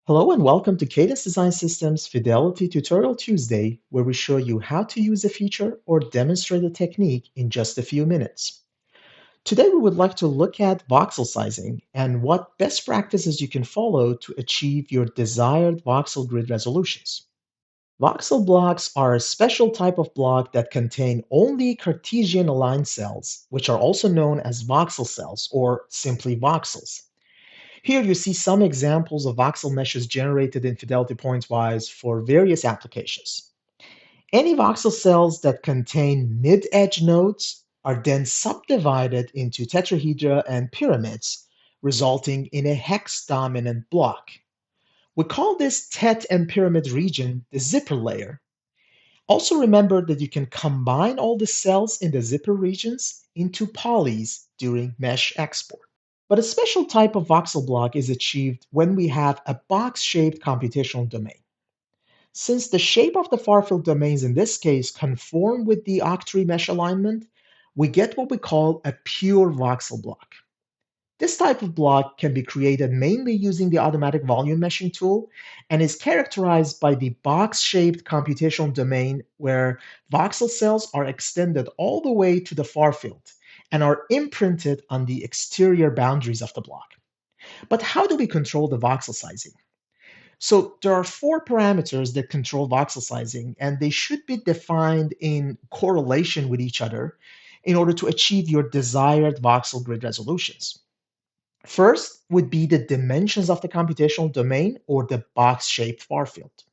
Hello and welcome to Cadence Design Systems Fidelity Tutorial Tuesday, where we show you how to use a feature or demonstrate a technique in just a few minutes. Today, we would like to look at voxel sizing and what best practices you can follow to achieve your desired voxel grid resolutions. Voxel blocks are a special type of block that contain only Cartesian aligned cells, which are also known as voxel cells or simply voxels. Here you see some examples of voxel meshes generated in Fidelity Pointwise for various applications. Any voxel cells that contain mid-edge nodes are then subdivided into tetrahedra and pyramids, resulting in a hex-dominant block. We call this tet and pyramid region the zipper layer. Also remember that you can combine all the cells in the zipper regions into polys during mesh export. But a special type of voxel block is achieved when we have a box-shaped computational domain. Since the shape of the far-field domains in this case conform with the octree mesh alignment, we get what we call a pure voxel block. This type of block can be created mainly using the automatic volume meshing tool and is characterized by the box-shaped computational domain where voxel cells are extended all the way to the far field and are imprinted on the exterior boundaries of the block. But how do we control the voxel sizing? So there are four parameters that control voxel sizing, and they should be defined in correlation with each other in order to achieve your desired voxel grid resolutions. First would be the dimensions of the computational domain or the box-shaped far field.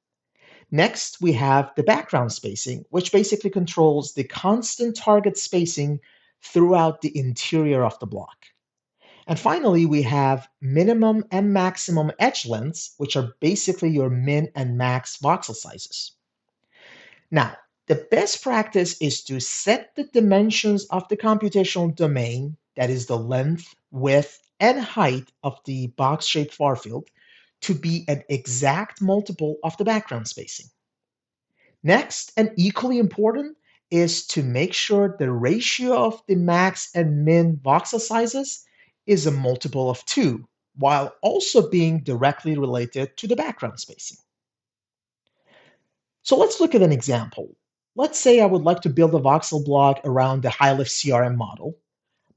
Next, we have the background spacing, which basically controls the constant target spacing throughout the interior of the block. And finally, we have minimum and maximum edge lengths, which are basically your min and max voxel sizes. Now, the best practice is to set the dimensions of the computational domain, that is the length, width, and height of the box-shaped far field, to be an exact multiple of the background spacing. Next, and equally important, is to make sure the ratio of the max and min voxel sizes is a multiple of 2, while also being directly related to the background spacing. So let's look at an example. Let's say I would like to build a voxel block around the high-lift CRM model.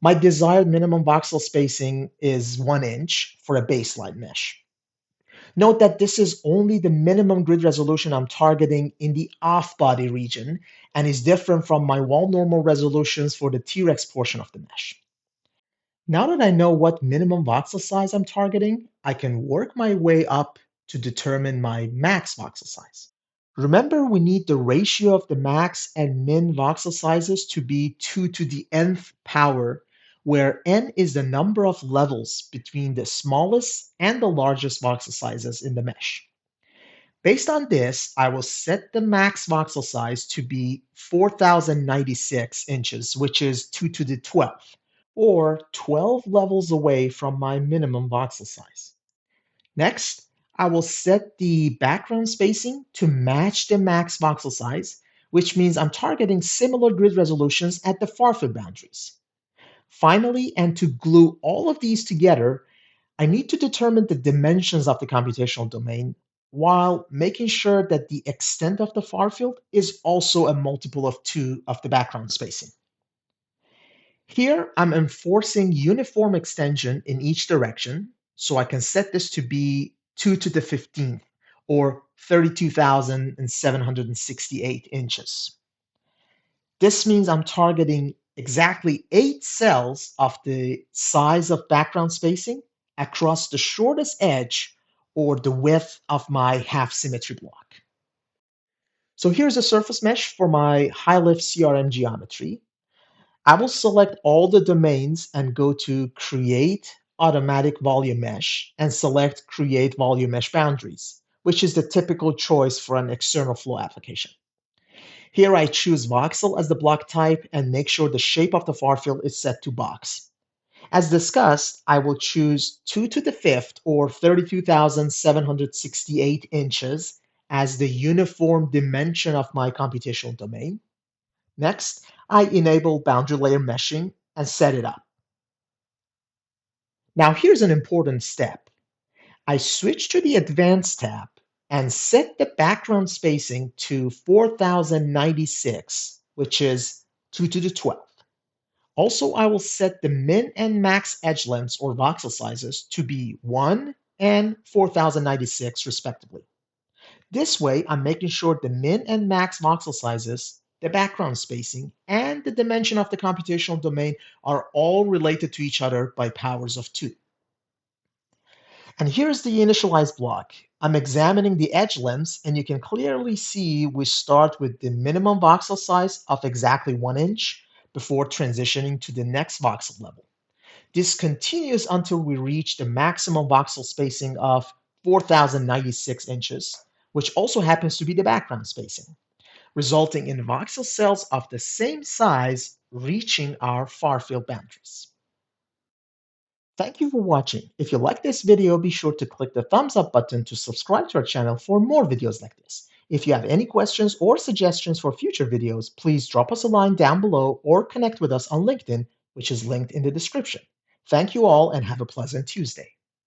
My desired minimum voxel spacing is 1 inch for a baseline mesh. Note that this is only the minimum grid resolution I'm targeting in the off-body region and is different from my wall normal resolutions for the T-Rex portion of the mesh. Now that I know what minimum voxel size I'm targeting, I can work my way up to determine my max voxel size. Remember, we need the ratio of the max and min voxel sizes to be 2 to the nth power, where n is the number of levels between the smallest and the largest voxel sizes in the mesh. Based on this, I will set the max voxel size to be 4096 inches, which is 2 to the 12th, or 12 levels away from my minimum voxel size. Next, I will set the background spacing to match the max voxel size, which means I'm targeting similar grid resolutions at the far field boundaries. Finally, and to glue all of these together, I need to determine the dimensions of the computational domain while making sure that the extent of the far field is also a multiple of 2 of the background spacing. Here, I'm enforcing uniform extension in each direction, so I can set this to be 2 to the 15th, or 32,768 inches. This means I'm targeting exactly 8 cells of the size of background spacing across the shortest edge or the width of my half symmetry block. So here's a surface mesh for my high-lift CRM geometry. I will select all the domains and go to Create Automatic Volume Mesh and select Create Volume Mesh Boundaries, which is the typical choice for an external flow application. Here I choose voxel as the block type and make sure the shape of the far field is set to box. As discussed, I will choose 2 to the 5th or 32,768 inches as the uniform dimension of my computational domain. Next, I enable boundary layer meshing and set it up. Now here's an important step. I switch to the Advanced tab and set the background spacing to 4096, which is 2 to the 12th. Also, I will set the min and max edge lengths or voxel sizes to be 1 and 4096 respectively. This way, I'm making sure the min and max voxel sizes, the background spacing, and the dimension of the computational domain are all related to each other by powers of 2. And here's the initialize block. I'm examining the edge lengths, and you can clearly see we start with the minimum voxel size of exactly 1 inch before transitioning to the next voxel level. This continues until we reach the maximum voxel spacing of 4096 inches, which also happens to be the background spacing, resulting in voxel cells of the same size reaching our far-field boundaries. Thank you for watching. If you like this video, be sure to click the thumbs up button to subscribe to our channel for more videos like this. If you have any questions or suggestions for future videos, please drop us a line down below or connect with us on LinkedIn, which is linked in the description. Thank you all and have a pleasant Tuesday.